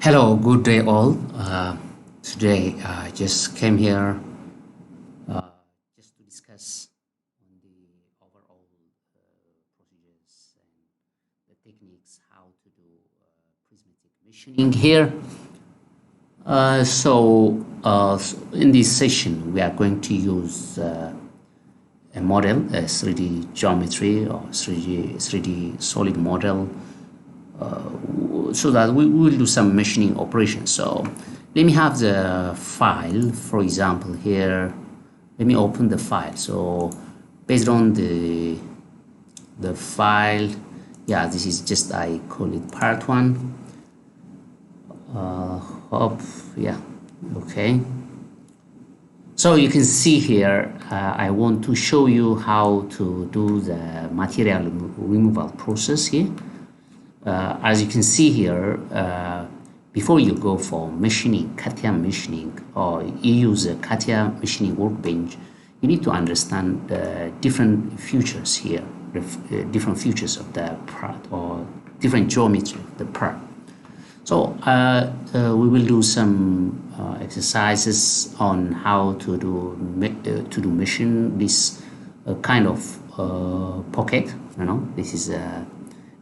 Hello, good day all. Today I just came here just to discuss on the overall procedures and the techniques how to do prismatic machining here. In this session we are going to use a model, a 3D geometry or 3D solid model so that we will do some machining operations. So let me have the file, for example here. Let me open the file. So based on the file, yeah, this is just, I call it part one. Yeah, okay. So you can see here, I want to show you how to do the material removal process here. As you can see here, before you go for machining, CATIA machining, or you use a CATIA machining workbench, you need to understand the different features here, different features of the part or different geometry of the part. So we will do some exercises on how to do machine this kind of pocket. You know, this is a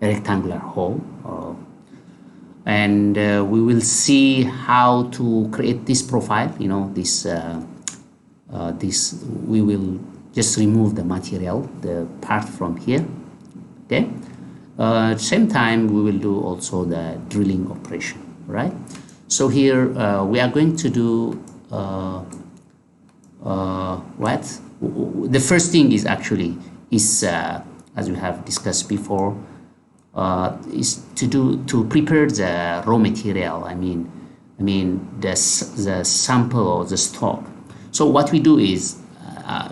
rectangular hole, and we will see how to create this profile. You know, this we will just remove the material, the part from here. Okay. At the same time, we will do also the drilling operation, right? So here we are going to do what? The first thing is actually as we have discussed before, is to prepare the raw material. I mean the sample or the stock. So what we do is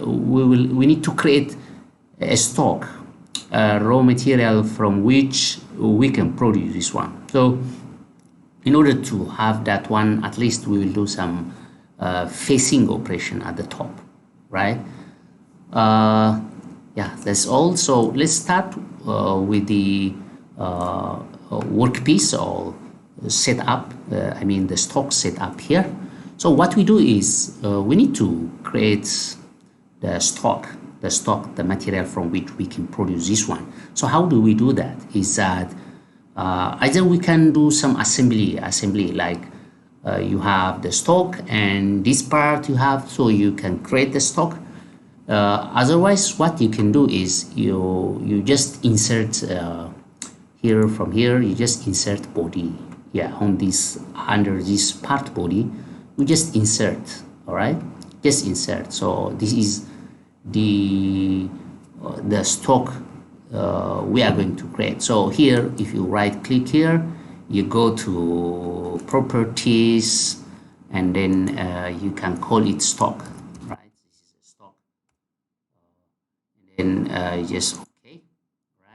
we need to create a stock, raw material from which we can produce this one. So in order to have that one, at least we will do some facing operation at the top, right? Yeah, that's all. So let's start with the workpiece or setup. I mean the stock setup here. So what we do is we need to create the stock, the material from which we can produce this one. So how do we do that? Is that either we can do some assembly like you have the stock and this part you have, so you can create the stock. Otherwise, what you can do is you just insert here, from here you just insert body. Yeah, on this, under this part body, we just insert. All right, just insert. So this is the stock we are going to create. So here, if you right click here, you go to properties, and then you can call it stock. Right, this is a stock. And then just okay,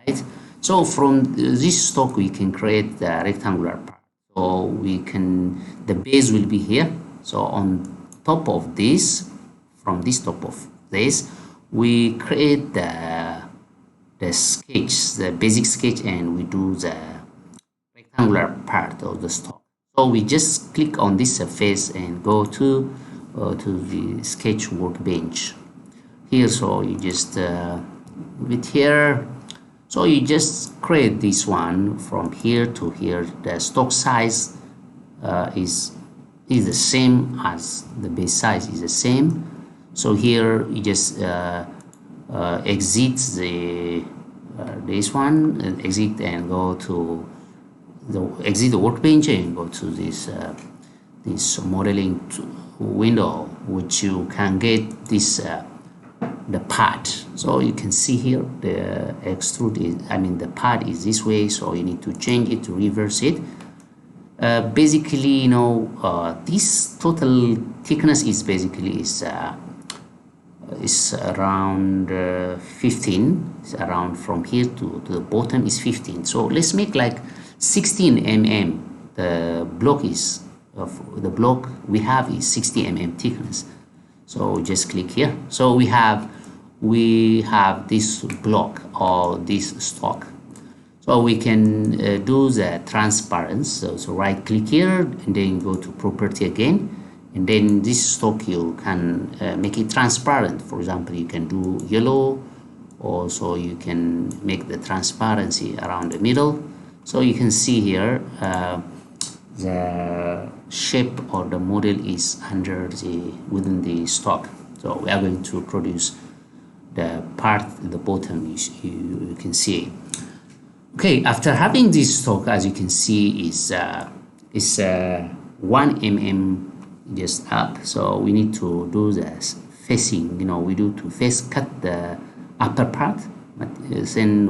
right. So from this stock we can create the rectangular part. So we can, the base will be here. So on top of this, from this top of this, we create the sketch, the basic sketch, and we do the rectangular part of the stock. So we just click on this surface and go to the sketch workbench here. So you just with here, so you just create this one from here to here. The stock size is the same as the base size is the same. So here you just exit this one, and exit and go to exit the workbench and go to this this modeling window, which you can get this the part. So you can see here the extrude is, I mean the part is this way, so you need to change it to reverse it. Basically, you know, this total thickness is basically is around 15. It's around from here to the bottom is 15. So let's make like 16 mm. The block is the block we have is 60 mm thickness. So just click here. So we have this block or this stock. So we can do the transparency. So right click here and then go to property again, and then this stock you can make it transparent. For example, you can do yellow, also you can make the transparency around the middle. So you can see here the shape or the model is under within the stock. So we are going to produce the part at the bottom. You can see. Okay, after having this stock, as you can see, is 1 mm just up. So we need to do this facing. We do to face cut the upper part, but then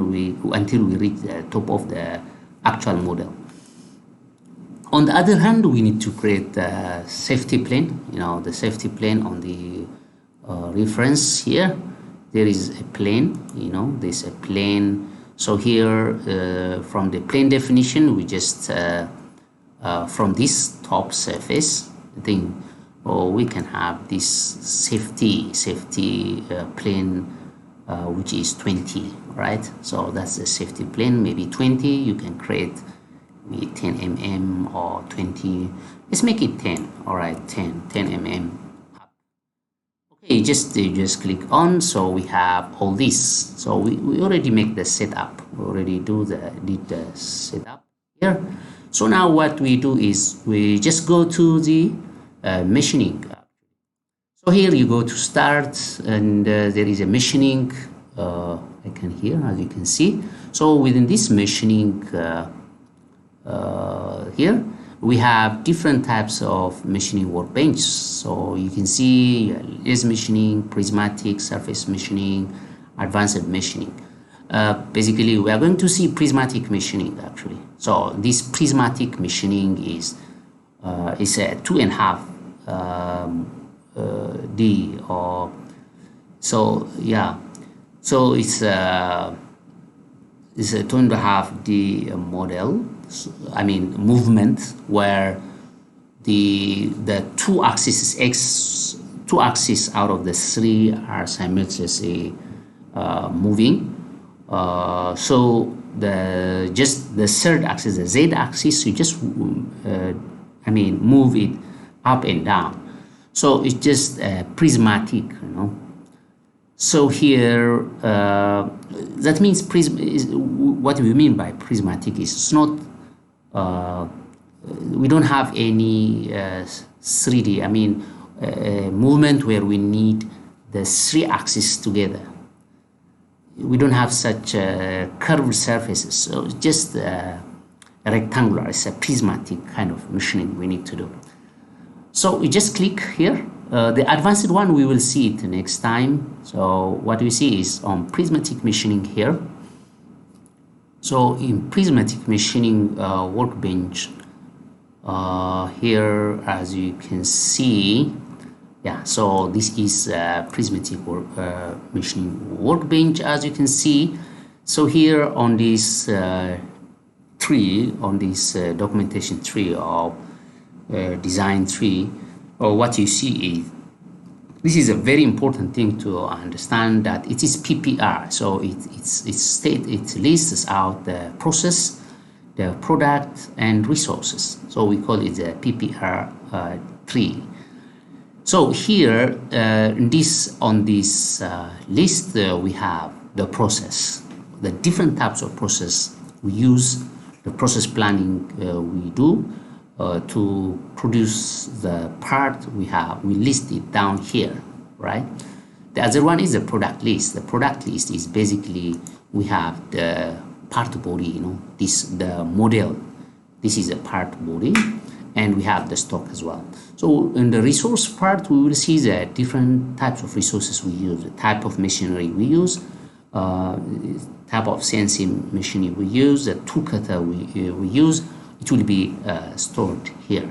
until we reach the top of the actual model. On the other hand, we need to create the safety plane. The safety plane on the reference here. There is a plane. There's a plane. So here, from the plane definition, we just from this top surface thing, we can have this safety plane, which is 20, right? So that's the safety plane. Maybe 20. You can create maybe 10 mm or 20. Let's make it 10. All right, 10 mm. Okay, just click on. So we have all this. So we already make the setup. We already did the setup here. So now what we do is we just go to the machining. So here you go to start, and there is a machining icon here, as you can see. So within this machining here, we have different types of machining workbench. So you can see laser machining, prismatic, surface machining, advanced machining. Basically, we are going to see prismatic machining actually. So this prismatic machining is a 2.5 D, or so yeah. So it's a 2.5 D model. I mean movement, where the two axes out of the three are simultaneously moving. So the third axis, the Z axis, you just move it up and down. So it's just prismatic, So here, that means what we mean by prismatic is it's not. We don't have any 3D. Movement where we need the three axes together. We don't have such curved surfaces. So it's just rectangular. It's a prismatic kind of machining we need to do. So we just click here. The advanced one, we will see it next time. So what we see is on prismatic machining here. So in prismatic machining workbench, here, as you can see, yeah, so this is prismatic machining workbench, as you can see. So here on this tree, on this documentation tree or design tree, what you see is, this is a very important thing to understand, that it is PPR. So it lists out the process, the product, and resources. So we call it the PPR tree. So here, on this list, we have the process, the different types of process we use, the process planning we do to produce the part we have. We list it down here, right? The other one is the product list. The product list is basically, we have the part body, the model. This is a part body, and we have the stock as well. So in the resource part, we will see the different types of resources we use, the type of machinery we use, type of CNC machinery we use, the tool cutter we use. It will be stored here.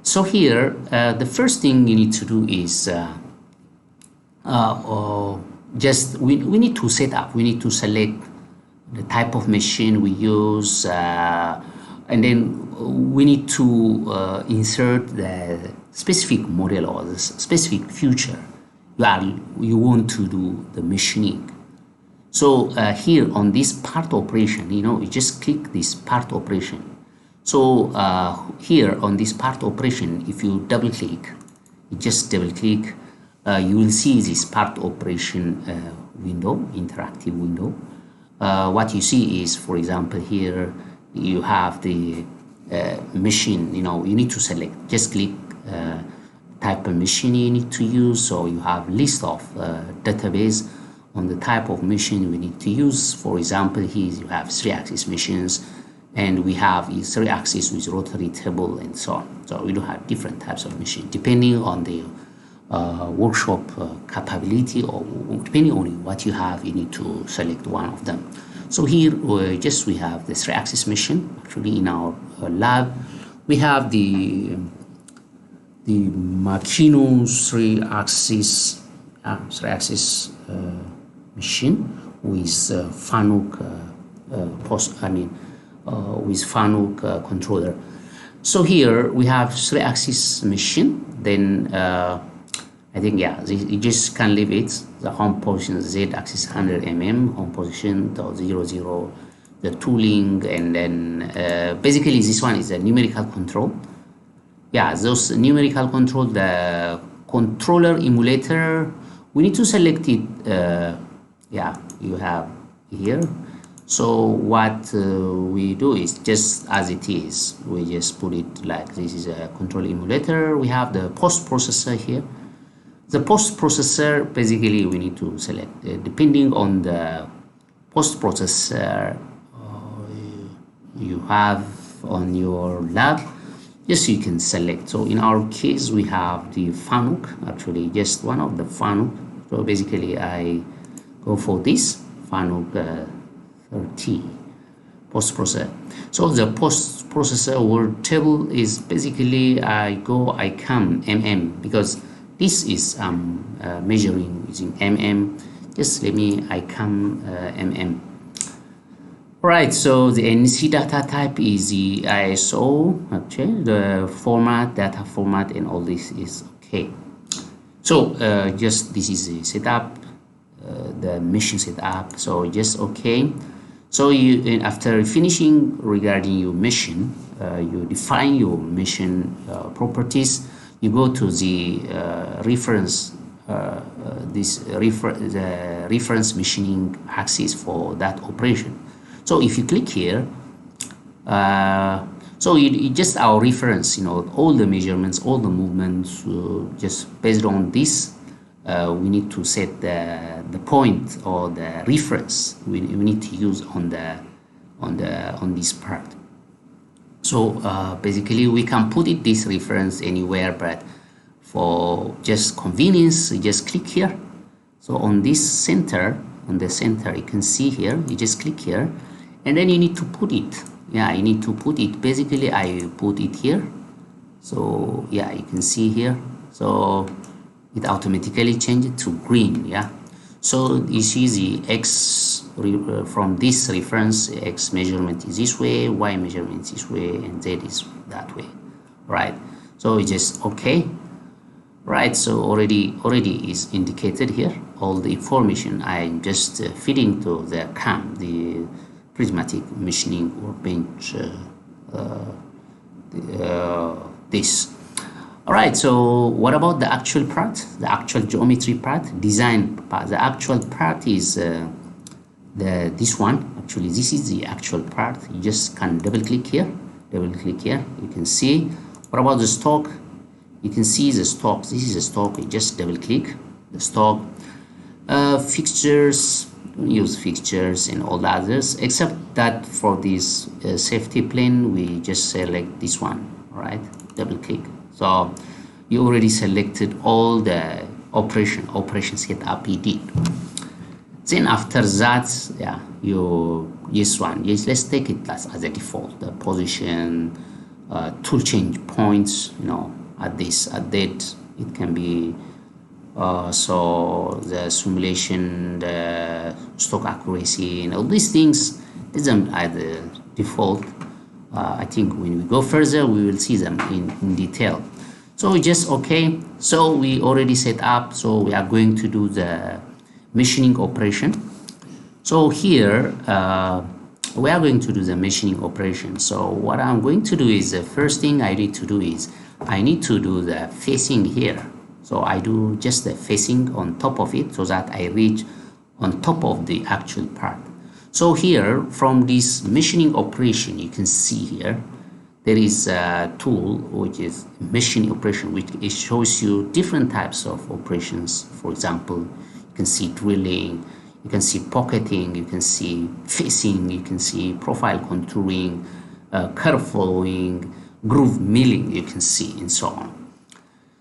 So here, the first thing you need to do is we need to set up. We need to select the type of machine we use, and then we need to insert the specific model or the specific feature you want to do the machining. So here on this part operation, you just click this part operation. So here on this part operation, if you double click, you just double click, you will see this part operation window, interactive window. What you see is, for example, here you have the machine. You need to select, just click type of machine you need to use. So you have list of database on the type of machine we need to use. For example, here you have 3-axis machines, and we have 3-axis with rotary table and so on. So we do have different types of machine depending on the workshop capability, or depending on what you have, you need to select one of them. So here we have the 3-axis machine. Actually, in our lab we have the Machining 3-axis machine with FANUC with FANUC controller. So here we have 3-axis machine. Then I think, yeah, you just can leave it. The home position Z-axis 100 mm, home position 00, the tooling, and then basically this one is a numerical control. Yeah, those numerical control, the controller emulator, we need to select it. Yeah, you have here. So what we do is just as it is, we just put it like this is a control emulator. We have the post processor here. The post processor, basically we need to select depending on the post processor you have on your lab. Yes, you can select. So in our case we have the FANUC, actually just one of the FANUC. So basically I go for this FANUC 30 post processor. So the post processor word table is basically I come mm, because this is measuring using mm. Just let me come mm. Right, so the NC data type is the ISO. Okay, the format, data format, and all this is okay. So just this is the setup, the machine setup. So just okay. So you, after finishing regarding your machine, you define your machine properties. You go to the reference, the reference machining axis for that operation. So if you click here, so it just our reference, all the measurements, all the movements, just based on this, we need to set the point or the reference we need to use on this part. So basically we can put this reference anywhere, but for just convenience, you just click here. So on this center, you can see here, you just click here, and then you need to put it. Yeah, you need to put it. Basically I put it here. So yeah, you can see here. So it automatically changed to green. Yeah, so you see the X from this reference, X measurement is this way, Y measurement is this way, and Z is that way, right? So it's just okay, right? So already is indicated here all the information. I'm just feeding to the CAM, the prismatic machining workbench, this. All right, so what about the actual part, the actual geometry part, design part? The actual part is this one. Actually, this is the actual part. You just can double click here, you can see. What about the stock? You can see the stock. This is a stock. You just double click the stock. Fixtures, use fixtures and all the others, except that for this safety plane we just select this one. All right, double click. So you already selected all the operation setup you did. Then after that, yeah, let's take it as a default, the position, tool change points, at that it can be so the simulation, the stock accuracy, and all these things isn't at the default. I think when we go further we will see them in detail. So just okay. So we already set up, so we are going to do the machining operation. So here we are going to do the machining operation. So what I'm going to do is the first thing I need to do is I need to do the facing here. So I do just the facing on top of it so that I reach on top of the actual part. So here from this machining operation, you can see here there is a tool which is machining operation, which it shows you different types of operations. For example, you can see drilling, you can see pocketing, you can see facing, you can see profile contouring, curve following, groove milling, you can see, and so on.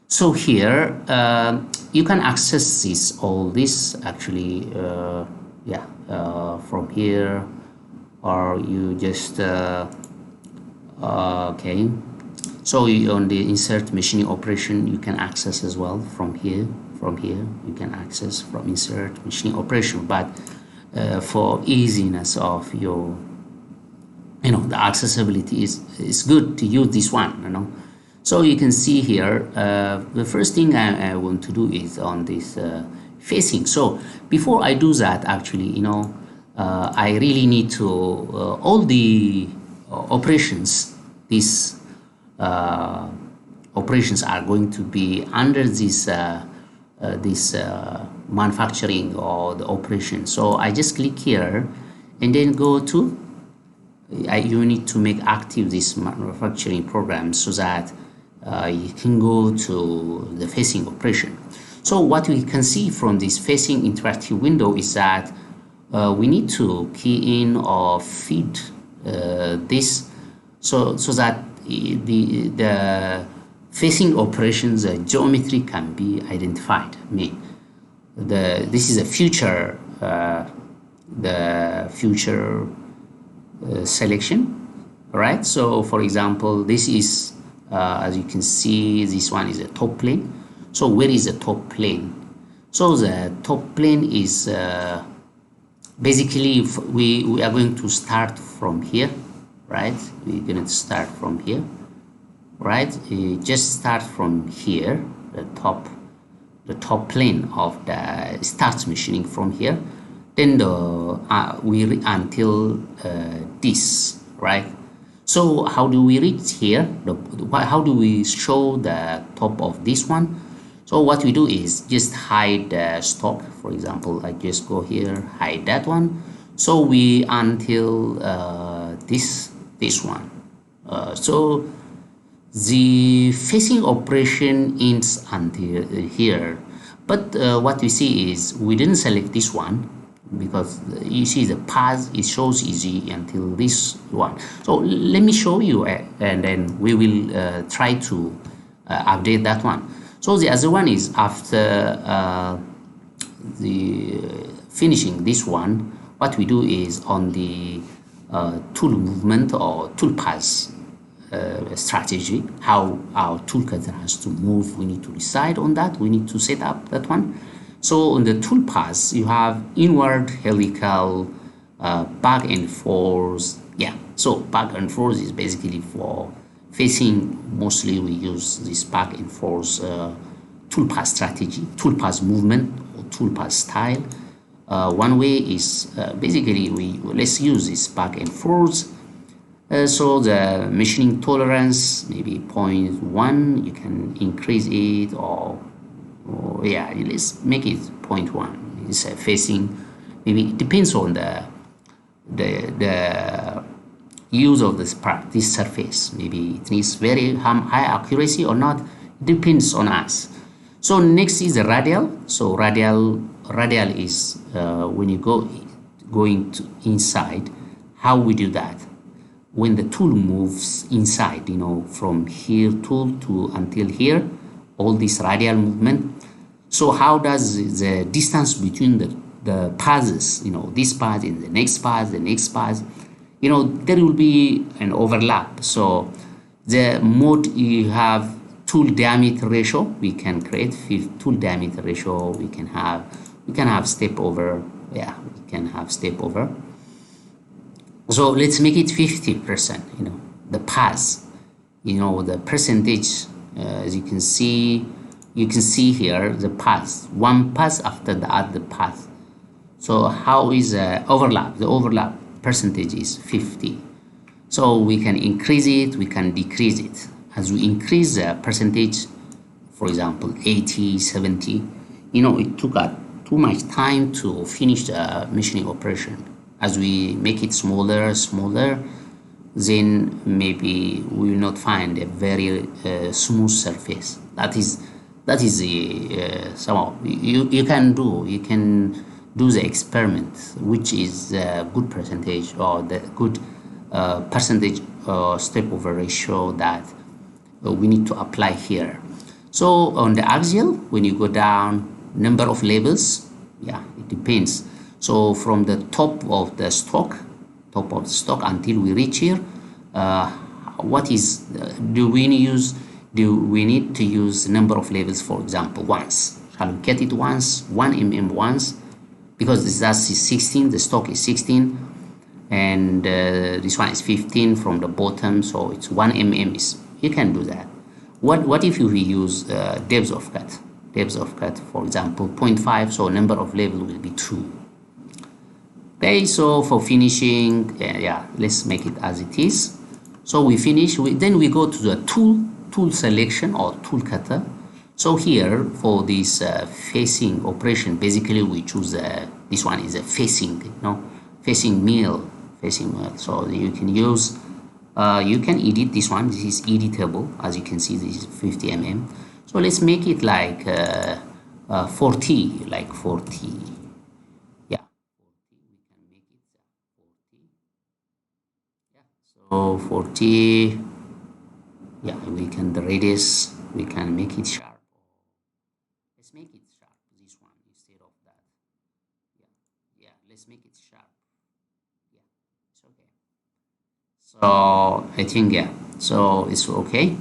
So here you can access all this actually from here, or you just okay, so on the insert machining operation you can access as well from here. You can access from insert machining operation, but for easiness of your the accessibility is good to use this one. So you can see here the first thing I want to do is on this facing. So before I do that, actually I really need to all the operations, these operations are going to be under this manufacturing or the operation. So I just click here and then go to you need to make active this manufacturing program so that you can go to the facing operation. So what we can see from this facing interactive window is that we need to key in or feed this so that the facing operations geometry can be identified. This is a future selection, right? So for example, this is as you can see, this one is a top plane. So where is the top plane? So the top plane is basically we are going to start from here, right? We're going to start from here, right? You just start from here, the top plane of the start machining from here, then until this, right? So how do we reach here? How do we show the top of this one? So what we do is just hide the stock. For example, I just go here, hide that one. So we until this one. So the facing operation ends until here. But what we see is we didn't select this one, because you see the path, it shows easy until this one. So let me show you and then we will try to update that one. So the other one is after the finishing this one, what we do is on the tool movement or tool path strategy, how our tool cutter has to move, we need to decide on that, we need to set up that one. So on the tool paths, you have inward, helical, back and forth. Yeah, so back and forth is basically for facing. Mostly we use this back and forth tool path strategy, tool path movement or tool path style. One way is basically let's use this back and forth. So the machining tolerance maybe 0.1, you can increase it or yeah, let's make it 0.1. It's facing, maybe it depends on the use of this part, this surface. Maybe it needs very high accuracy or not, it depends on us. So next is the radial. So radial is when you going to inside, how we do that. When the tool moves inside, from here tool to until here, all this radial movement. So how does the distance between the passes, this pass and the next pass, there will be an overlap. So the mode you have tool diameter ratio, we can create tool diameter ratio, we can have step over, yeah, we can have step over. So let's make it 50%, the pass, the percentage, as you can see here, the pass, one pass after the other pass. So how is overlap? The overlap percentage is 50. So we can increase it, we can decrease it. As we increase the percentage, for example, 80, 70, it took too much time to finish the machining operation. As we make it smaller, then maybe we will not find a very smooth surface. That is the somehow you can do the experiment, which is a good percentage or the good percentage step over ratio that we need to apply here. So on the axial, when you go down, number of levels, yeah, it depends. So from the top of the stock until we reach here, what is do we need to use number of levels? For example, once, shall we get it once, 1 mm once, because that's 16, the stock is 16, and this one is 15 from the bottom, so it's 1 mm is, you can do that. What if we use depth of cut, for example 0.5, so number of level will be 2. Okay, so for finishing, yeah, let's make it as it is. So we finish, then we go to the tool selection or tool cutter. So here for this facing operation, basically we choose this one is a facing mill. So you can use you can edit this one. This is editable, as you can see. This is 50 mm. So let's make it like 40, like 40. Yeah, 40. We can make it 40. Yeah, so 40. Yeah, we can, the radius, we can make it sharp. Let's make it sharp, this one, instead of that. Yeah, let's make it sharp. Yeah, it's okay. So I think, yeah, so it's okay.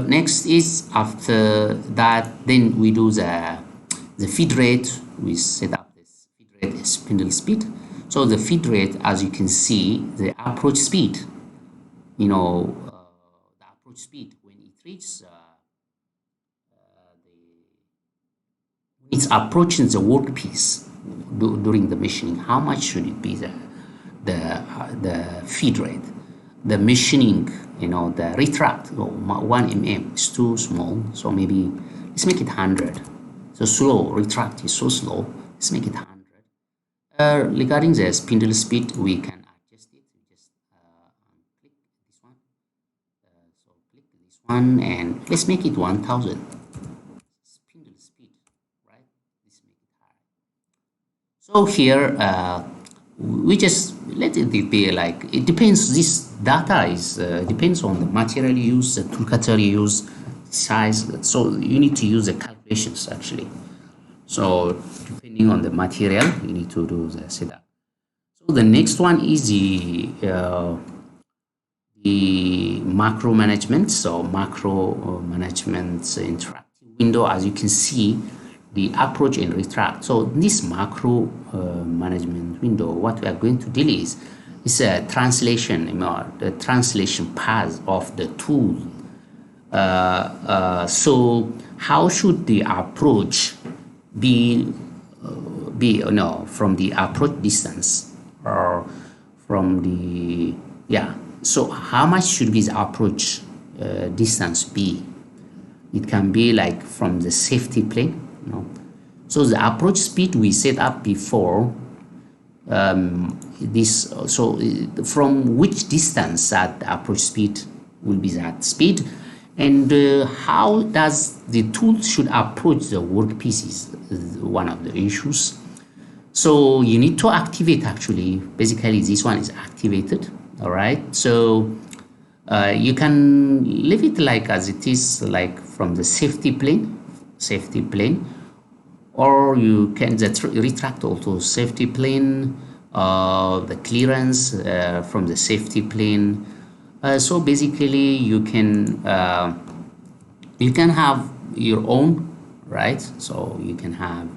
Next is, after that, then we do the feed rate. We set up this feed rate as spindle speed. So the feed rate, as you can see, the approach speed, the approach speed when it reaches it's approaching the workpiece during the machining, how much should it be the feed rate? The machining, the retract, 1 mm is too small, so maybe let's make it 100. So slow, retract is so slow, let's make it 100. Regarding the spindle speed, we can adjust it. Just click this one. So click this one, and let's make it 1000. Spindle speed, right? Let's make it high. So here, we just let it be like, it depends. This data is depends on the material you use, the tool cutter you use, size. So you need to use the calculations actually. So depending on the material, you need to do the setup. So the next one is the macro management. So macro management interactive window, as you can see, the approach and retract. So this macro management window, what we are going to deal is a translation, the translation path of the tool. So how should the approach be from the approach distance, or from the, yeah, so how much should be the approach distance be? It can be like from the safety plane. So the approach speed we set up before this, so from which distance that approach speed will be that speed, and how does the tool should approach the workpiece is one of the issues. So you need to activate, actually, basically this one is activated. All right, so you can leave it like as it is, like from the safety plane, or you can retract also safety plane, the clearance from the safety plane. So basically you can have your own, right? So you can have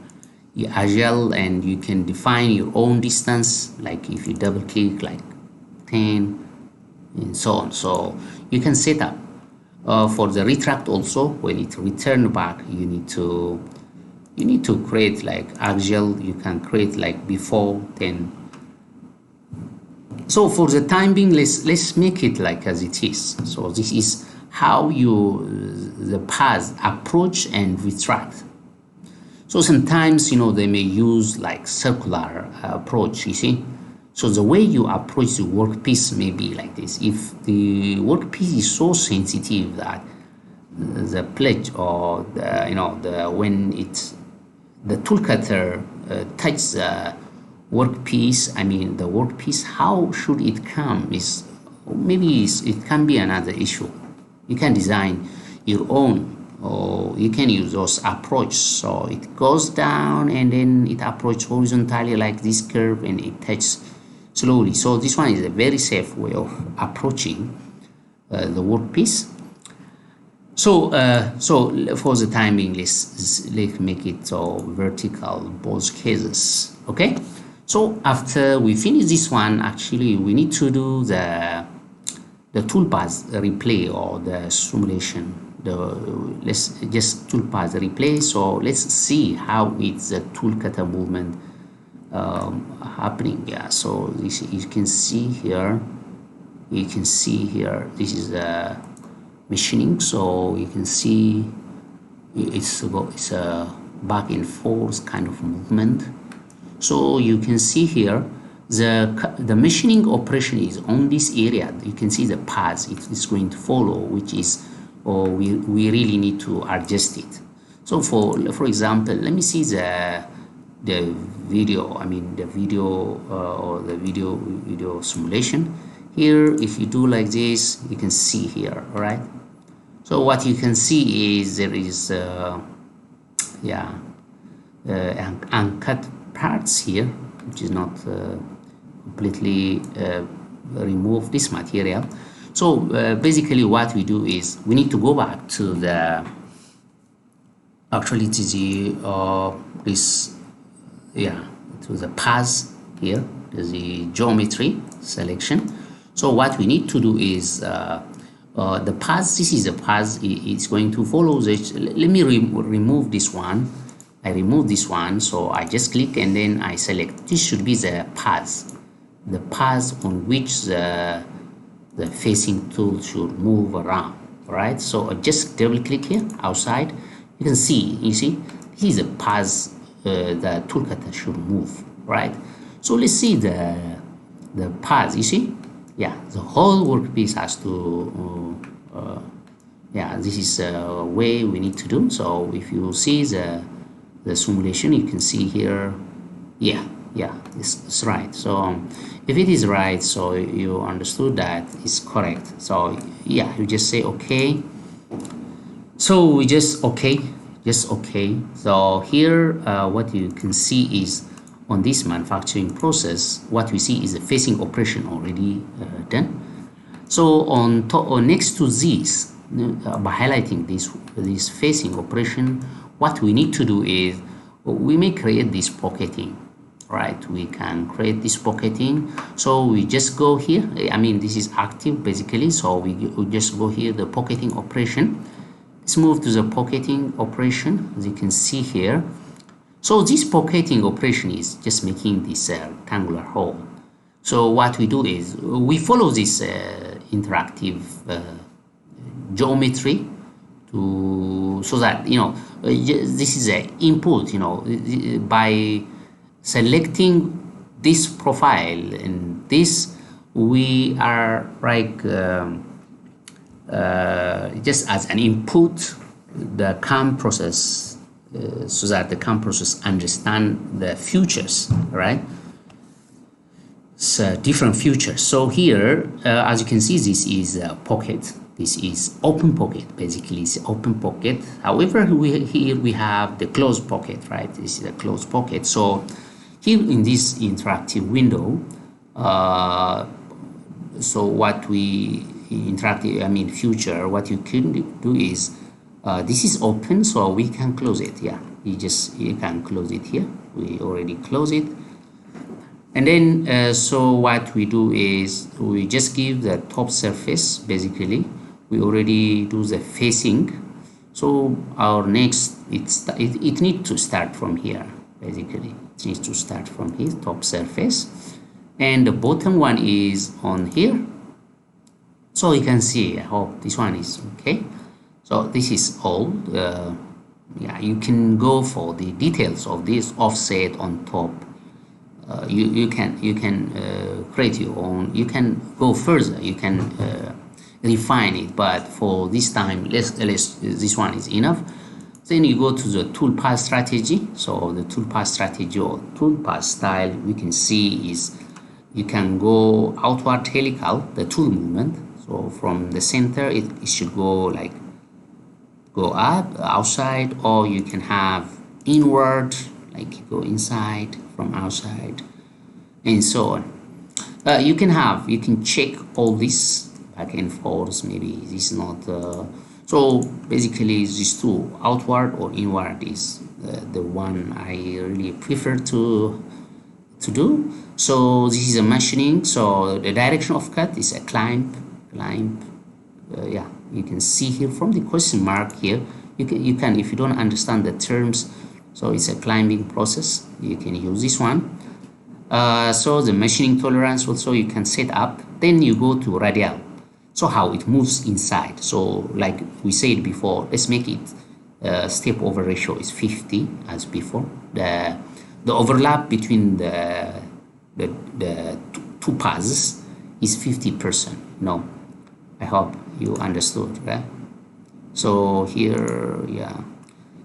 your agile, and you can define your own distance, like if you double click like 10 and so on. So you can set up for the retract also. When it return back, you need to you need to create like axial, you can create like before, then. So for the time being, let's make it like as it is. So this is how you the path approach and retract. So sometimes, you know, they may use like circular approach, you see. So the way you approach the workpiece may be like this. If the workpiece is so sensitive that the plate or the, you know, when it's the tool cutter touches the workpiece, I mean the workpiece, how should it come is maybe it can be another issue. You can design your own, or you can use those approach. So it goes down and then it approaches horizontally like this curve and it touches slowly. So this one is a very safe way of approaching the workpiece. So so for the time being, let's make it so vertical both cases. Okay, so after we finish this one, actually we need to do the toolpath replay or the simulation. Let's just toolpath replay. So let's see how it's the tool cutter movement happening. Yeah, so this you can see here, this is the machining. So you can see it's a back and forth kind of movement. So you can see here the machining operation is on this area. You can see the path it is going to follow, which is, or we really need to adjust it. So for example, let me see the video, I mean the video or the video simulation. Here, if you do like this, you can see here, all right? So what you can see is there is uncut parts here, which is not completely remove this material. So basically what we do is we need to go back to the actually to the to the path here, the geometry selection. So what we need to do is the path, this is the path it's going to follow this. Let me remove this one. I remove this one, so I just click and then I select. This should be the path on which the facing tool should move around, right? So I just double click here outside. You can see, you see, this is the path the tool cutter should move, right? So let's see the path. You see, yeah, the whole workpiece has to yeah, this is a way we need to do. So if you see the simulation, you can see here, yeah, it's right. So if it is right, so you understood that it's correct. So yeah, you just say okay. So we just okay. So here what you can see is on this manufacturing process, what we see is the facing operation already done. So on top or next to this, by highlighting this facing operation, what we need to do is we may create this pocketing, right? We can create this pocketing. So we just go here. I mean, this is active basically. So we just go here, the pocketing operation. Let's move to the pocketing operation, as you can see here. So this pocketing operation is just making this rectangular hole. So what we do is we follow this interactive geometry so that, you know, this is an input, you know, by selecting this profile and this, we are like just as an input the CAM process so that the CAM process understand the futures, right? So different futures. So here, as you can see, this is a pocket. This is open pocket. Basically, it's open pocket. However, here we have the closed pocket, right? This is a closed pocket. So here in this interactive window, so what we future, what you can do is this is open, so we can close it. Yeah, you can close it here. We already close it. And then so what we do is we just give the top surface. Basically we already do the facing. So our next, it needs to start from here. Basically, it needs to start from here, top surface, and the bottom one is on here. So you can see, I hope this one is okay. So this is all. Yeah, you can go for the details of this offset on top. You can create your own. You can go further. You can refine it, but for this time, let's this one is enough. Then you go to the toolpath strategy. So the toolpath strategy or toolpath style, we can see is you can go outward helical, the tool movement. So from the center, it should go like go up outside, or you can have inward, like you go inside from outside, and so on. You can check all this back and forth. Maybe this is not so basically these two, outward or inward, is the one I really prefer to do. So this is a machining. So the direction of cut is a climb. Yeah, you can see here from the question mark here, you can if you don't understand the terms, so it's a climbing process, you can use this one. So the machining tolerance also you can set up. Then you go to radial, so how it moves inside. So like we said before, let's make it step over ratio is 50 as before. The overlap between the two paths is 50%. No, I hope you understood, right? So here,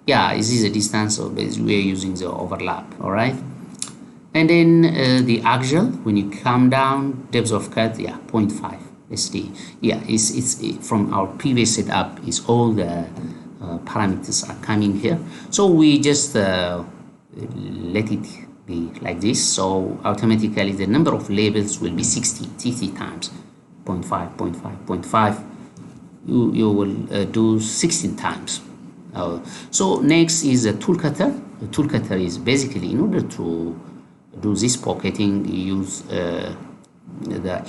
yeah, this is a distance, so we're using the overlap, all right? And then the axial, when you come down, depth of cut, yeah, 0.5 SD. Yeah, it's from our previous setup, is all the parameters are coming here. So we just let it be like this. So automatically the number of labels will be 60 times 0.5, 0.5, 0.5. You will do 16 times. So next is a tool cutter. The tool cutter is basically, in order to do this pocketing, you use the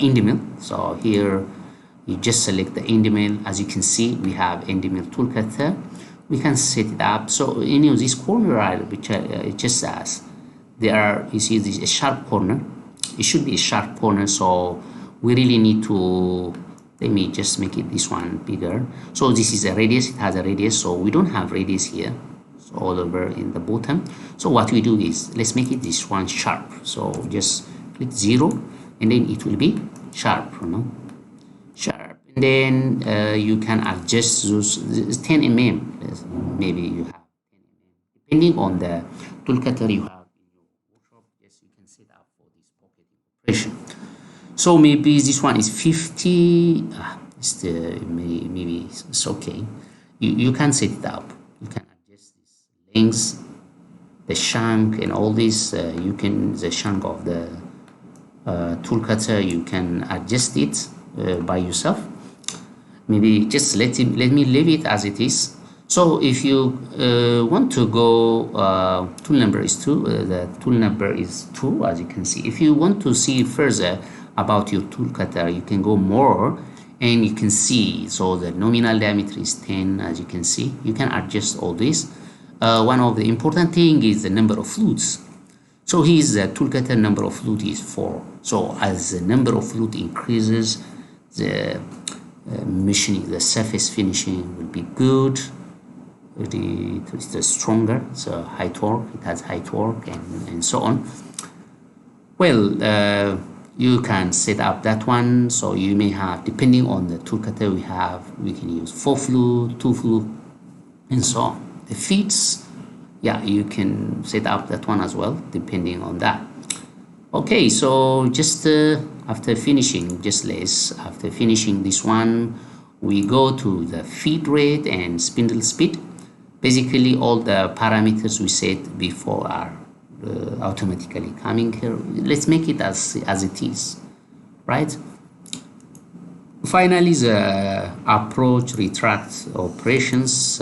end mill. So here you just select the end mill. As you can see, we have end mill tool cutter. We can set it up. So any of these corner items, which it just as there are, you see this a sharp corner. It should be a sharp corner. So we really need to, let me just make it this one bigger. So this is a radius, it has a radius, so we don't have radius here, so all over in the bottom. So what we do is, let's make it this one sharp. So just click 0, and then it will be sharp, sharp. And then you can adjust those 10 mm, maybe you have 10 mm. Depending on the tool cutter you have in your workshop, yes, you can set up for this pocketing operation. So maybe this one is 50. Maybe it's okay. You can set it up. You can adjust this length, the shank, and all this. You can the shank of the tool cutter. You can adjust it by yourself. Maybe just let me leave it as it is. So if you want to go, tool number is 2. The tool number is 2, as you can see. If you want to see further about your tool cutter, you can go more, and you can see, so the nominal diameter is 10, as you can see. You can adjust all this. One of the important thing is the number of flutes. So here's the tool cutter number of flute is 4. So as the number of flute increases, the machining, the surface finishing will be good. It's stronger, so high torque, it has high torque, and so on. Well, you can set up that one. So you may have, depending on the tool cutter we can use 4 flute, 2 flute, and so on. The feeds, yeah, you can set up that one as well, depending on that. Okay, so just after finishing this one, we go to the feed rate and spindle speed. Basically, all the parameters we set before are automatically coming here. Let's make it as it is, right? Finally, the approach retract operations.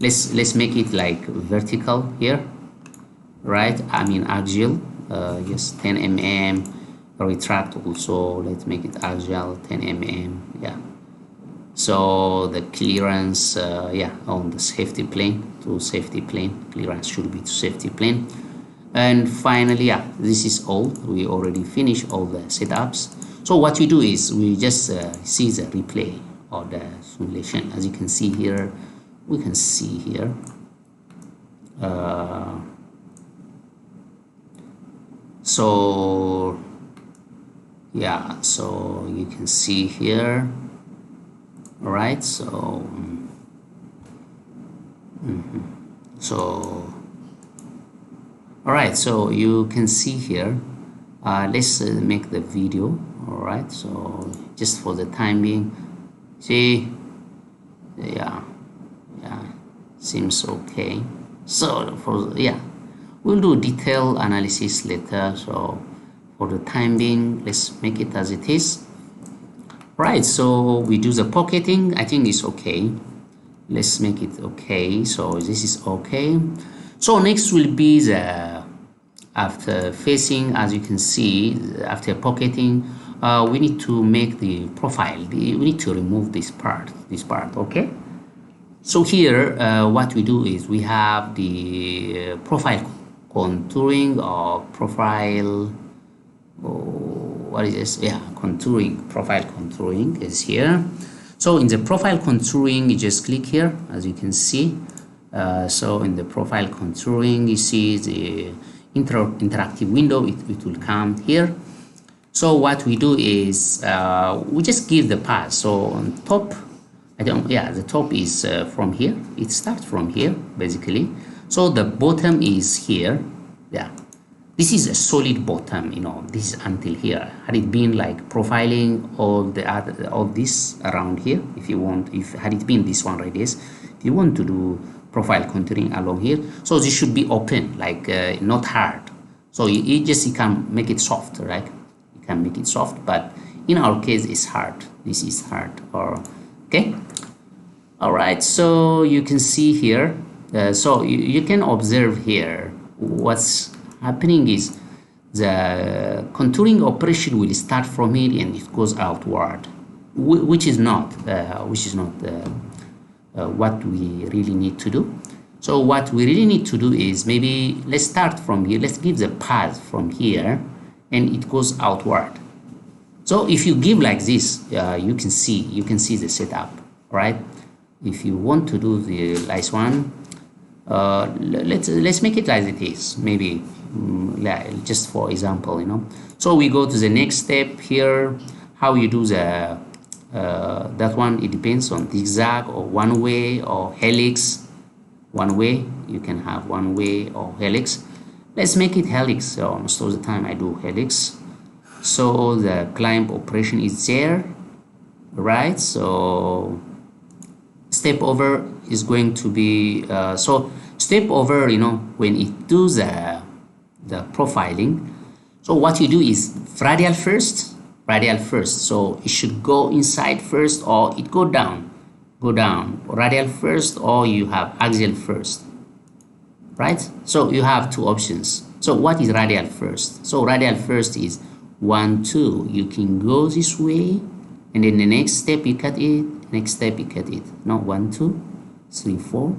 Let's make it like vertical here, right? I mean axial. Yes, 10 mm. Retract also, let's make it axial, 10 mm. Yeah. So the clearance, yeah, on the safety plane to safety plane, clearance should be to safety plane. And finally, yeah, this is all. We already finished all the setups. So what we do is we just see the replay or the simulation. As you can see here, we can see here. So yeah, so you can see here. All right, so all right, so you can see here. Let's make the video. All right, so just for the time being, see, yeah, seems okay. So for, yeah, we'll do detailed analysis later. So for the time being, let's make it as it is. Right, so we do the pocketing. I think it's okay. Let's make it okay. So this is okay. So next will be the, after facing, as you can see, after pocketing, we need to make the profile. We need to remove this part, okay? So here, what we do is we have the profile contouring or profile, what is this? Yeah, contouring, profile contouring is here. So in the profile contouring, you just click here, as you can see. So in the profile contouring, you see the interactive window, it will come here. So what we do is we just give the path. So on top, the top is from here. It starts from here, basically. So the bottom is here. Yeah, this is a solid bottom, you know, this is until here. Had it been like profiling all this around here, if you want, had it been this one right this, if you want to do profile contouring along here, so this should be open, like not hard. So you can make it soft, right? You can make it soft, but in our case it's hard. This is hard, or okay. All right, so you can see here, so you can observe here what's happening is the contouring operation will start from here and it goes outward, which is not what we really need to do. So what we really need to do is, maybe let's start from here. Let's give the path from here and it goes outward. So if you give like this, you can see the setup, right? If you want to do the last one, let's make it as it is, maybe just for example, you know. So we go to the next step here. How you do the that one, it depends on zigzag or one way or helix. One way, you can have one way or helix. Let's make it helix. So most of the time I do helix. So the climb operation is there, right? So step over is going to be so step over, you know, when it does the profiling. So what you do is radial first. So it should go inside first, or it go down, radial first, or you have axial first, right? So you have two options. So what is radial first? So radial first is 1, 2. You can go this way, and then the next step you cut it, next step you cut it. No, 1, 2, 3, 4,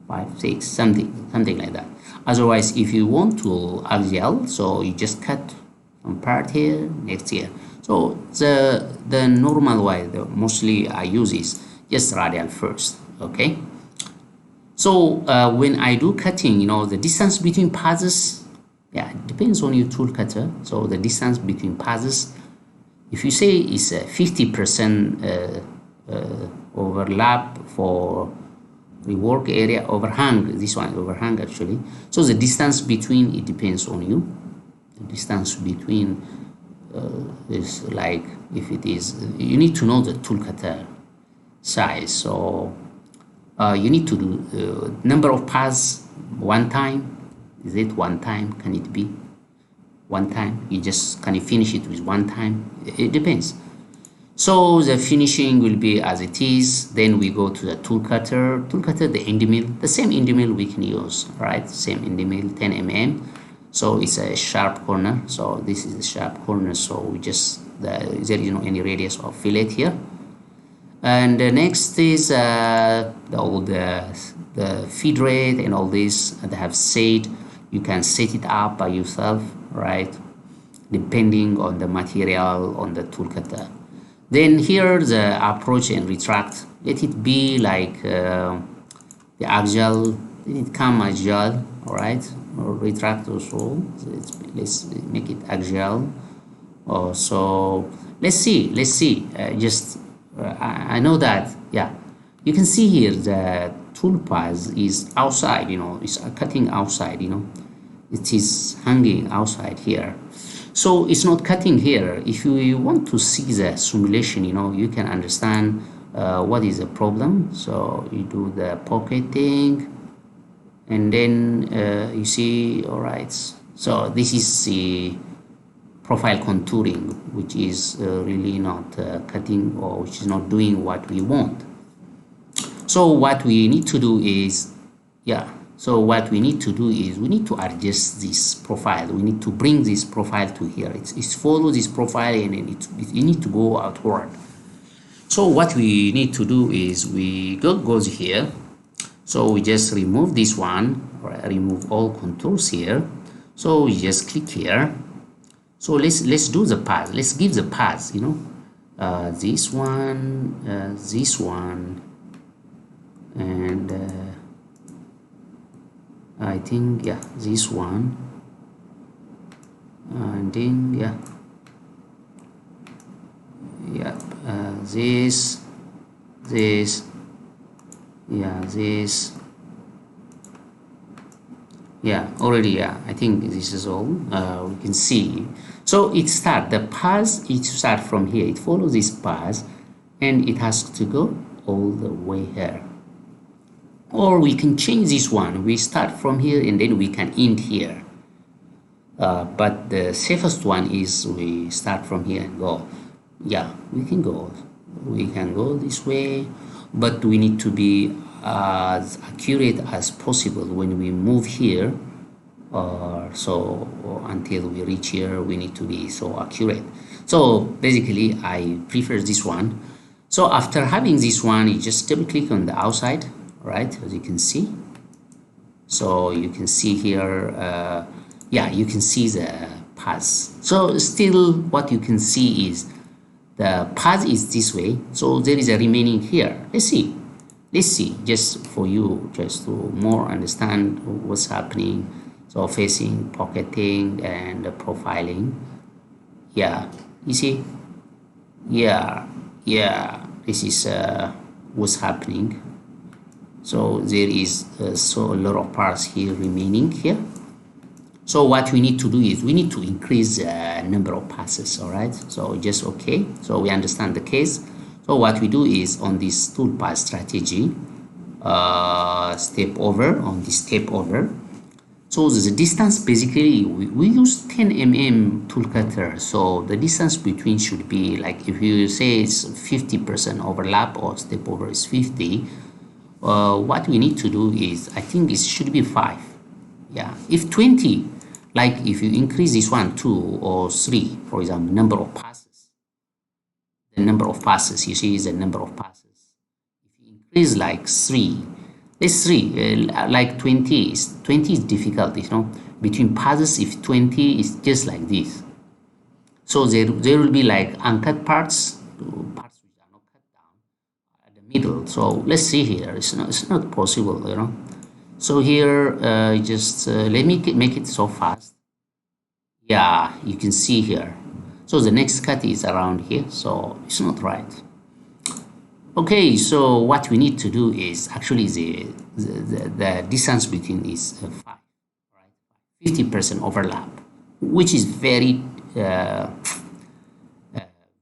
5, 6, something like that. Otherwise, if you want to axial, so you just cut one part here, next here. So the normal way, the mostly I use is just radial first, okay? So when I do cutting, you know, the distance between passes, yeah, it depends on your tool cutter. So the distance between passes, if you say it's a 50% overlap for rework area, overhang, this one overhang actually. So the distance between, it depends on you. The distance between is like, if it is, you need to know the tool cutter size. So you need to do number of pass one time. Is it one time? Can it be one time? You just, can you finish it with one time? It depends. So the finishing will be as it is. Then we go to the tool cutter, the end mill, the same end mill we can use, right? Same end mill, 10 mm. So it's a sharp corner. So this is a sharp corner. So we just, there is no any radius of fillet here. And the next is all the feed rate and all this. They have said you can set it up by yourself, right? Depending on the material on the tool cutter. Then here the approach and retract. Let it be like the axial. Let it come axial, all right? Or retract also. So let's make it axial. So let's see. Just I know that, yeah, you can see here the tool path is outside, it's cutting outside, it is hanging outside here. So it's not cutting here. If you want to see the simulation, you can understand what is the problem. So you do the pocketing, and then you see, all right. So this is the profile contouring, which is really not cutting, or which is not doing what we want. So what we need to do is, we need to adjust this profile. We need to bring this profile to here. It's follow this profile, and it need to go outward. So what we need to do is we goes here. So we just remove this one, or remove all contours here. So we just click here. So let's do the path. Let's give the path, this one, and I think, this one, and then this, this, already, I think this is all we can see. So the path, it start from here, it follows this path, and it has to go all the way here. Or we can change this one. We start from here, and then we can end here. But the safest one is we start from here and go. We can go this way, but we need to be as accurate as possible when we move here. So until we reach here, we need to be so accurate. So basically, I prefer this one. So after having this one, you just double click on the outside, right, as you can see. So you can see here, you can see the path. So still what you can see is the path is this way. So there is a remaining here. Let's see, just for you, just to more understand what's happening. So facing, pocketing, and profiling. You see, this is what's happening. So there is so a lot of parts here remaining here. So what we need to do is we need to increase the number of passes, all right? So just okay. So we understand the case. So what we do is on this toolpath strategy, step over. So the distance, basically we use 10 mm tool cutter. So the distance between should be like, if you say it's 50% overlap or step over is 50. What we need to do is, I think it should be 5. If 20, like if you increase this one 2 or 3, for example, number of passes, you see is the number of passes. If you increase like 3, let's 3, like 20 is difficult, between passes. If 20 is just like this, so there will be like uncut parts which are not cut down at the middle. So let's see here, it's not possible, So here just let me make it so fast. You can see here. So the next cut is around here, so it's not right. Okay, so what we need to do is actually the distance between is 5, right? 50% overlap, which is very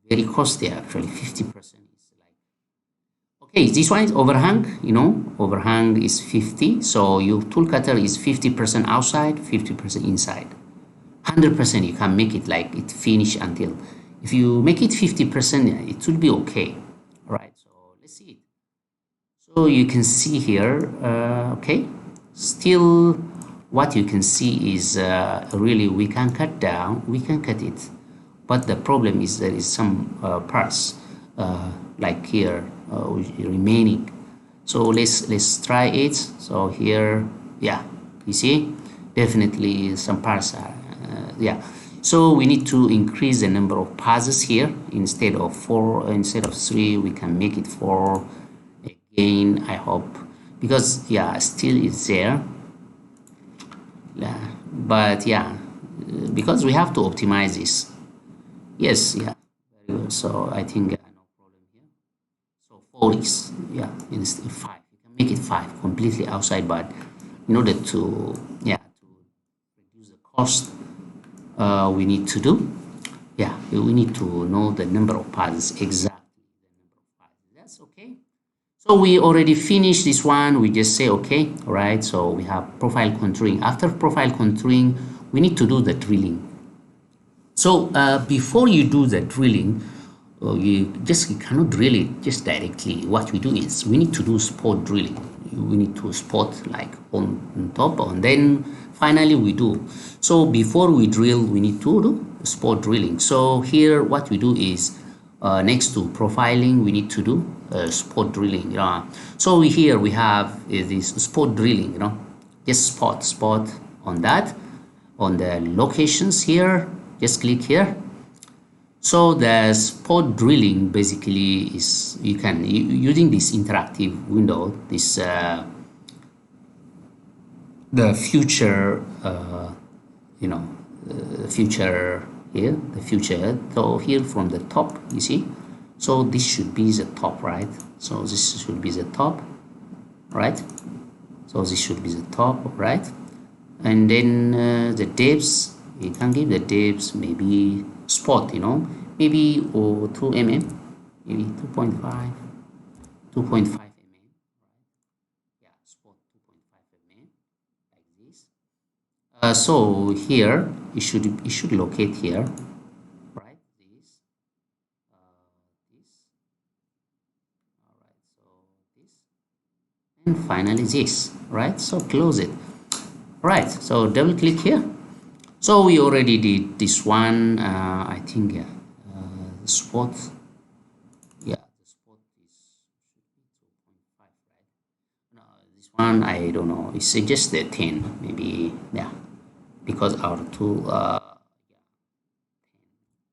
very costly actually. 50% is like, okay, this one is overhang, overhang is 50. So your tool cutter is 50% outside, 50% inside. 100% you can make it like it finish until, if you make it 50%, it will be okay, right? So let's see it. So you can see here, okay, still what you can see is really we can cut down, we can cut it, but the problem is there is some parts like here remaining. So let's try it. So here, yeah, you see, definitely some parts are yeah. So we need to increase the number of passes here. Instead of 4, instead of 3, we can make it 4 again, I hope, because yeah, still it's there. Yeah, but yeah, because we have to optimize this. Yes, yeah, very good. So I think no problem here. So 4 is, yeah, instead of 5, you can make it 5 completely outside, but in order to, yeah, to reduce the cost, we need to do, yeah, we need to know the number of passes, exactly the number of passes. That's okay. So we already finished this one. We just say okay, all right. So we have profile contouring. After profile contouring, we need to do the drilling. So before you do the drilling, you cannot drill it just directly. What we do is we need to do spot drilling. We need to spot like on top, and then finally we do. So before we drill, we need to do spot drilling. So here what we do is next to profiling, we need to do spot drilling. So here we have this spot drilling. Just spot on that, on the locations here. Just click here. So the spot drilling basically is you can using this interactive window, this the future future here, the future. So here from the top, you see, so this should be the top, right? So this should be the top, right? So this should be the top, right? And then the depths, you can give the depths maybe spot, maybe 2 mm, maybe 2.5 mm. Yeah, spot 2.5 mm like this. So here it should locate here, right? This, all right. So this, and finally this, right? So close it, right? So double click here. So we already did this one. I think yeah, the spot. Yeah, the spot is 2.5, right? No, this one I don't know. It's just the 10, maybe. Yeah, because our tool. Yeah, 10.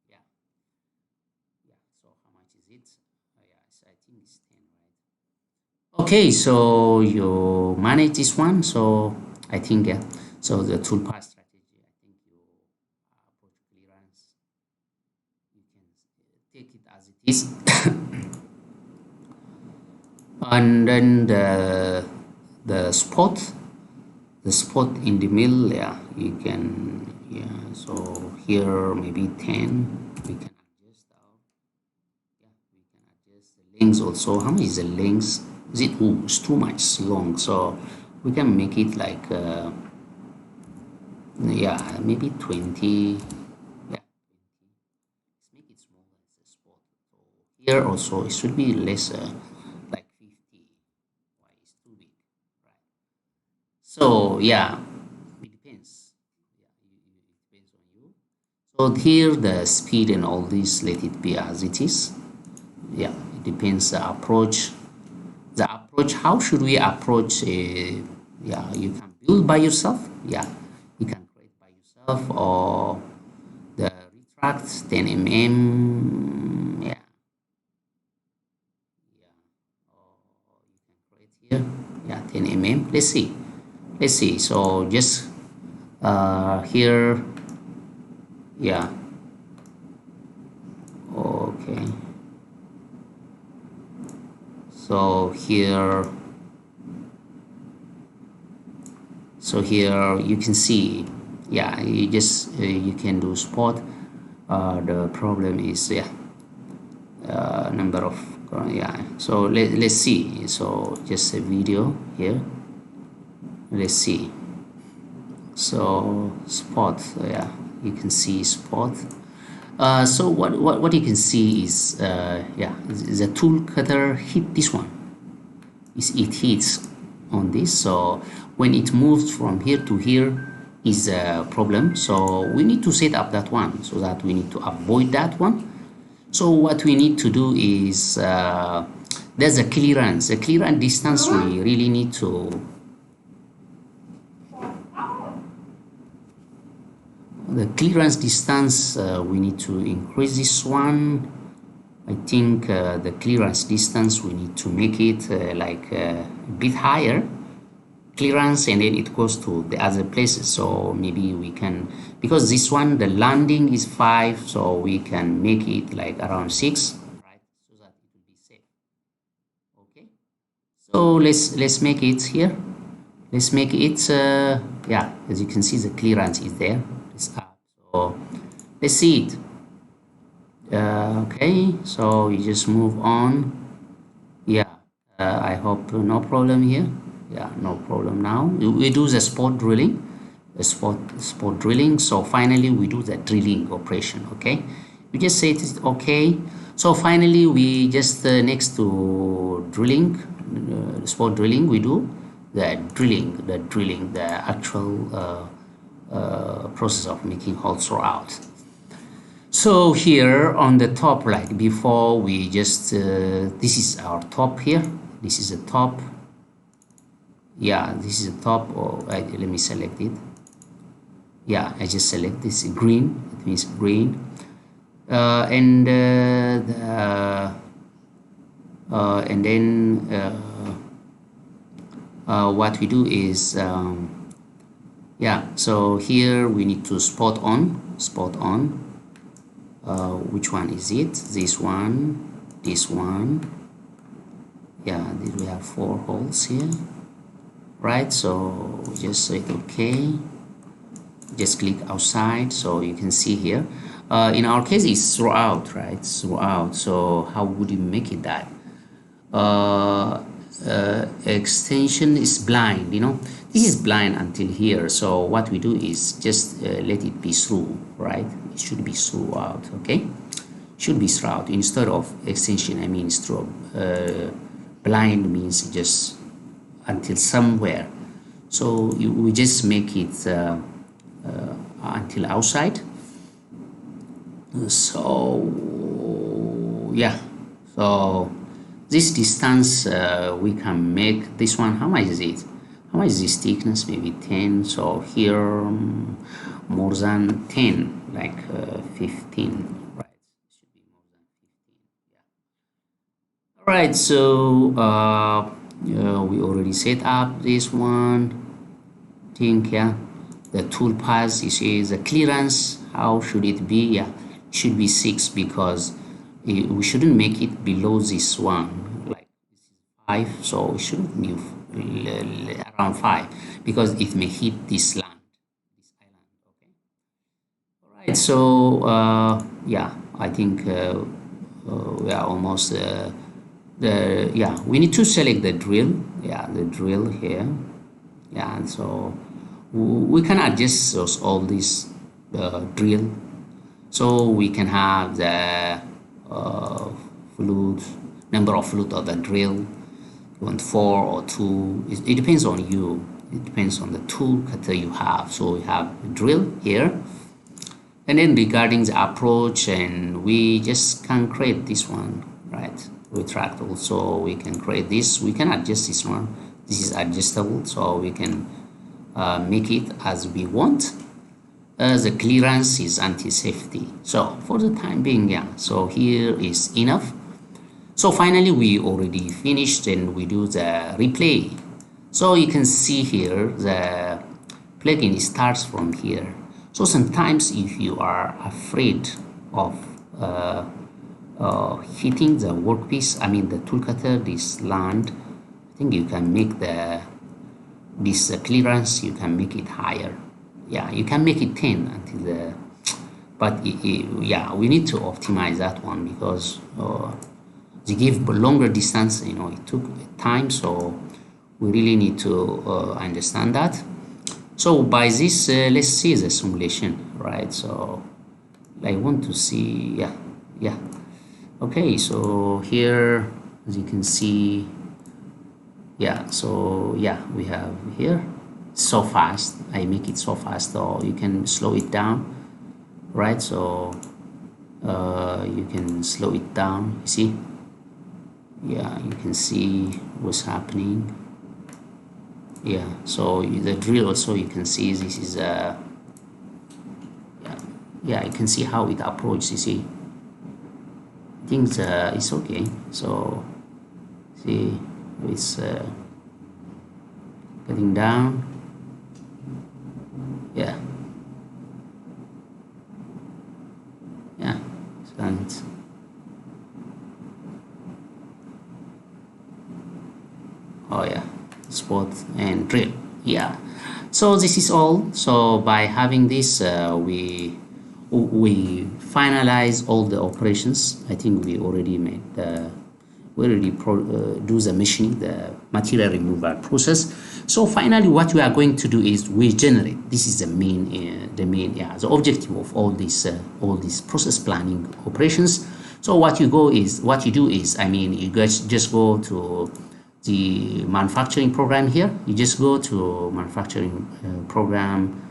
Yeah, yeah. So how much is it? Yeah, I think it's 10, right? Okay, so you manage this one. So I think yeah. So the toolpath strategy, I think you approach clearance. You can take it as it is, and then the spot in the middle, yeah, you can, yeah. So here maybe 10. We can adjust our, yeah, we can adjust the length also. How much is the length? Is it? Oh, it's too much long. So we can make it like yeah, maybe 20. Yeah, 20. Let's make it smaller as a spot. So here also it should be lesser, like 50. Why it's too big, right? So yeah, it depends. Yeah, it depends on you. So here the speed and all this, let it be as it is. Yeah, it depends the approach. The approach, how should we approach a, yeah, you can build by yourself. Yeah, you can create by yourself, or the retract 10 mm. Yeah, yeah, or you can create here, yeah, 10 mm. Let's see. So just here, yeah, okay. So here you can see, yeah, you just you can do spot. The problem is, yeah, number of, yeah. So let's see. So just a video here. Let's see. So spot, yeah, you can see spot. So what you can see is, yeah, the tool cutter hit this one. It hits on this. So when it moves from here to here is a problem. So we need to set up that one, so that we need to avoid that one. So what we need to do is There's a clearance. The clearance distance we really need to. The clearance distance we need to increase this one. I think the clearance distance we need to make it like a bit higher clearance, and then it goes to the other places. So maybe we can, because this one the landing is 5, so we can make it like around 6, right, so that it will be safe. Okay, so let's make it here. Let's make it yeah, as you can see the clearance is there, it's up. So let's see it. Okay, so you just move on. Yeah, I hope no problem here. Yeah, no problem. Now we do the spot drilling, spot drilling. So finally we do the drilling operation. Okay, we just say it is okay. So finally we just next to drilling, spot drilling, we do the drilling, the actual process of making holes throughout. So here on the top, like before, we just this is our top here. This is the top. Yeah, this is the top. Oh, let me select it. Yeah, I just select this green. It means green. And then what we do is yeah. So here we need to spot on. Which one is it? This one, this one. Yeah, we have 4 holes here, right? So just say okay, just click outside, so you can see here in our case it's throughout, right? Throughout. So how would you make it that extension is blind, you know, this is blind until here. So what we do is just let it be through, right? It should be throughout. Okay, should be throughout instead of extension. I mean it's through. Blind means just until somewhere. So we just make it until outside. So yeah, so this distance we can make this one. How much is it? How much is this thickness? Maybe 10. So here more than 10, like 15, right? Should be more than 15. Yeah. All right. So we already set up this one. I think, yeah, the tool path. You see the clearance. How should it be? Yeah, it should be 6 because we shouldn't make it below this one. Like this is 5, so it shouldn't be around 5 because it may hit this land, this island. Okay. All right. So yeah, I think we are almost yeah, we need to select the drill. Yeah, the drill here. Yeah, and so we can adjust all these drill, so we can have the flute, number of flute of the drill. You want 4 or 2. It depends on you. It depends on the tool cutter you have. So we have the drill here, and then regarding the approach, and we just can create this one, right? Retract also, we can create this. We can adjust this one. This is adjustable, so we can make it as we want. The clearance is anti-safety. So for the time being, yeah, so here is enough. So finally we already finished, and we do the replay. So you can see here the plugin starts from here. So sometimes if you are afraid of hitting the workpiece, I mean the tool cutter, this land, I think you can make this clearance, you can make it higher. Yeah, you can make it 10 until the, but yeah, we need to optimize that one because they give longer distance, you know, it took time, so we really need to understand that. So by this let's see the simulation, right? So I want to see, yeah. Okay, so here as you can see, yeah, so yeah, we have here so fast. I make it so fast, or you can slow it down, right? So you can slow it down. You see, Yeah, you can see what's happening. Yeah, so the drill also, you can see this is yeah, you can see how it approaches. You see, I think it's okay. So see, it's getting down. Yeah, yeah, and oh yeah, spot and drill. Yeah, so this is all. So by having this, we finalize all the operations. I think we already made the we already do the machining, the material removal process. So finally, what we are going to do is we generate. This is the main, yeah, the objective of all these process planning operations. So what you do is, I mean, you guys just go to the manufacturing program here. You just go to manufacturing program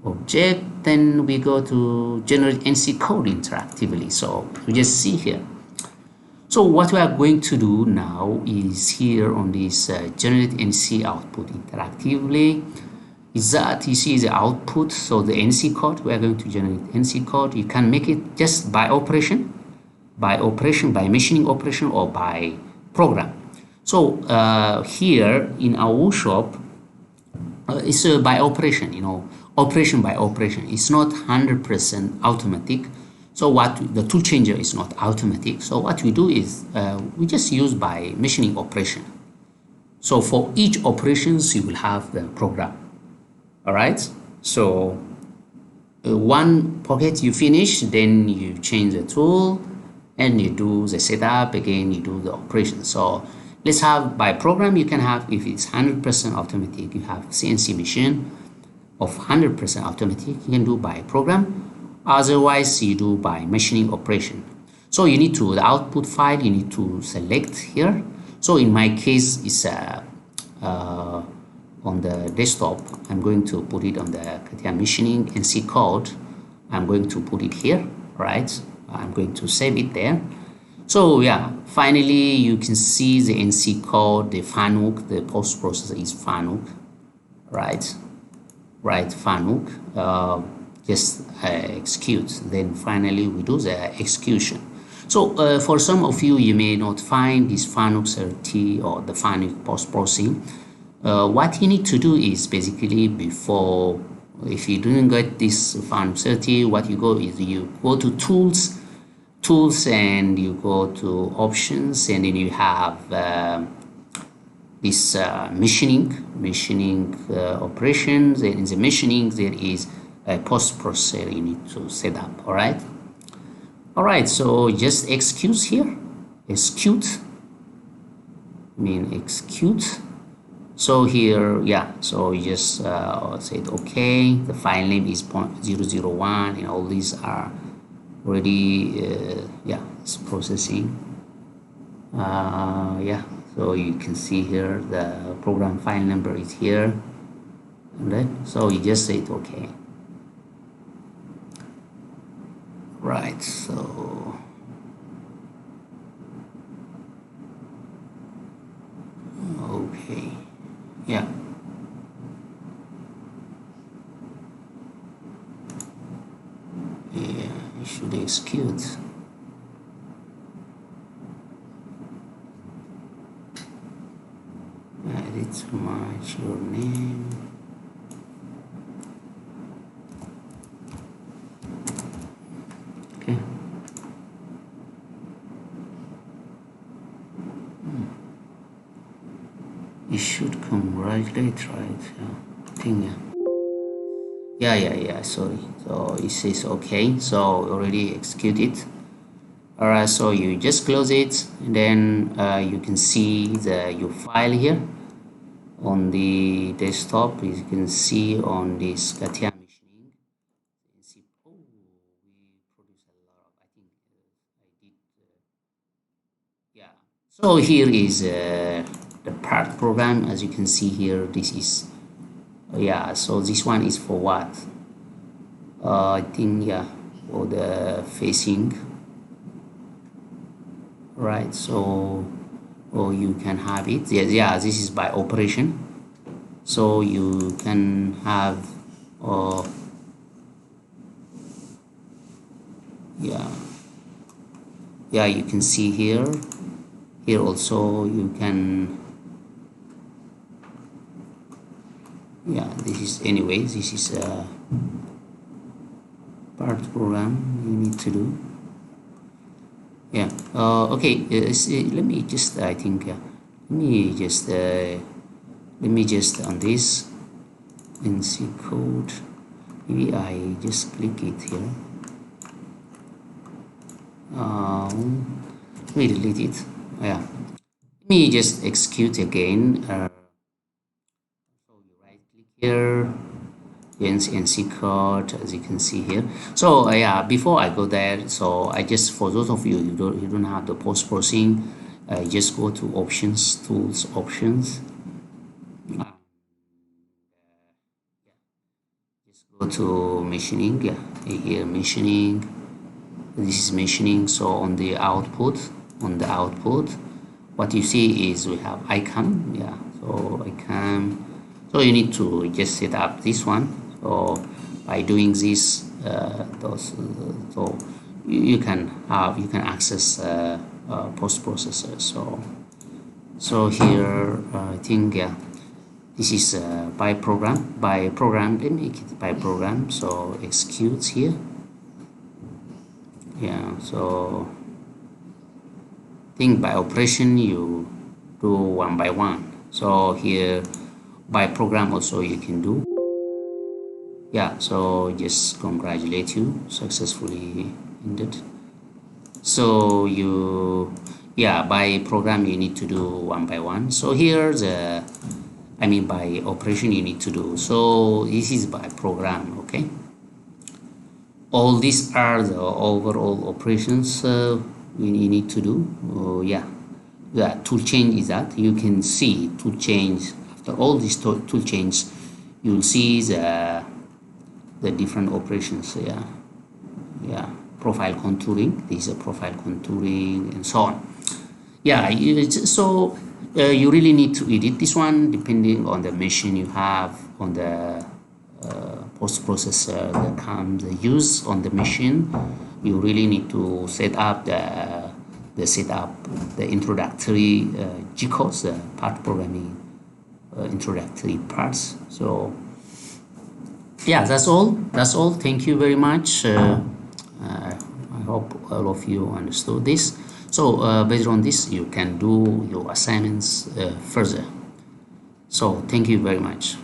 object, then we go to generate NC code interactively. So you just see here. So what we are going to do now is here on this generate NC output interactively is that you see the output. So the NC code, we are going to generate NC code. You can make it just by operation, by machining operation, or by program. So here in our workshop, it's by operation, operation by operation. It's not 100% automatic. So what the tool changer is not automatic. So what we do is we just use by machining operation. So for each operations, you will have the program. All right. So one pocket you finish, then you change the tool and you do the setup again, you do the operation. So let's have by program, you can have, if it's 100% automatic, you have CNC machine of 100% automatic, you can do by program. Otherwise, you do by machining operation. So you need to, the output file, you need to select here. So in my case, it's on the desktop. I'm going to put it on the CATIA Machining NC code. I'm going to put it here, right? I'm going to save it there. So yeah, finally you can see the NC code, the FANUC, the post processor is FANUC, right? Right, FANUC. Just execute. Then finally we do the execution. So for some of you, you may not find this FANUC 30 or the FANUC post processing. What you need to do is basically before, if you didn't get this FANUC 30, what you go is you go to tools, and you go to options, and then you have this machining operations, and in the machining there is a post processor you need to set up. All right, so just execute here, execute. So here, yeah, so you just say okay, the file name is 001 and all these are already yeah, it's processing. Yeah, so you can see here the program file number is here, right? So you just say okay. Right, so okay, yeah. Yeah, you should execute. Edit to match your name. Okay. It should come right late, right? Yeah, I think yeah. Sorry. So it says okay. So already executed. All right. So you just close it, and then you can see your file here on the desktop. You can see on this CATIA Machining. You can see, oh, we produce a lot of. I think I did. Yeah. So here is the part program. As you can see here, this is yeah. So this one is for what? I think yeah, for the facing. Right. So or you can have it. Yeah, this is by operation, so you can have yeah, you can see here also you can, this is, anyway, this is a part program you need to do. Okay, let me just, I think, let me just on this NC code, maybe I just click it here. Let me delete it. Let me just execute again. So you right click here, NC code, as you can see here. So before I go there, so I just, for those of you you don't have the post processing, just go to options, tools, options. Just go to machining. Here machining. This is machining. So on the output, what you see is we have icon. So icon. So you need to just set up this one. So by doing this, so you can access post processor. So here I think this is by program. Let me make it by program. So executes here. So I think by operation you do one by one. So here by program also you can do. So just congratulate you, successfully ended. So you by program you need to do one by one. So here by operation you need to do. So this is by program. Okay, all these are the overall operations you need to do. Tool change is that you can see tool change. After all these tool change, you'll see the different operations. Profile contouring, this is a profile contouring, and so on. So you really need to edit this one depending on the machine you have, on the post processor that comes used on the machine. You really need to set up the introductory G-codes, the part programming introductory parts. So that's all. Thank you very much. I hope all of you understood this. So based on this, you can do your assignments further. So thank you very much.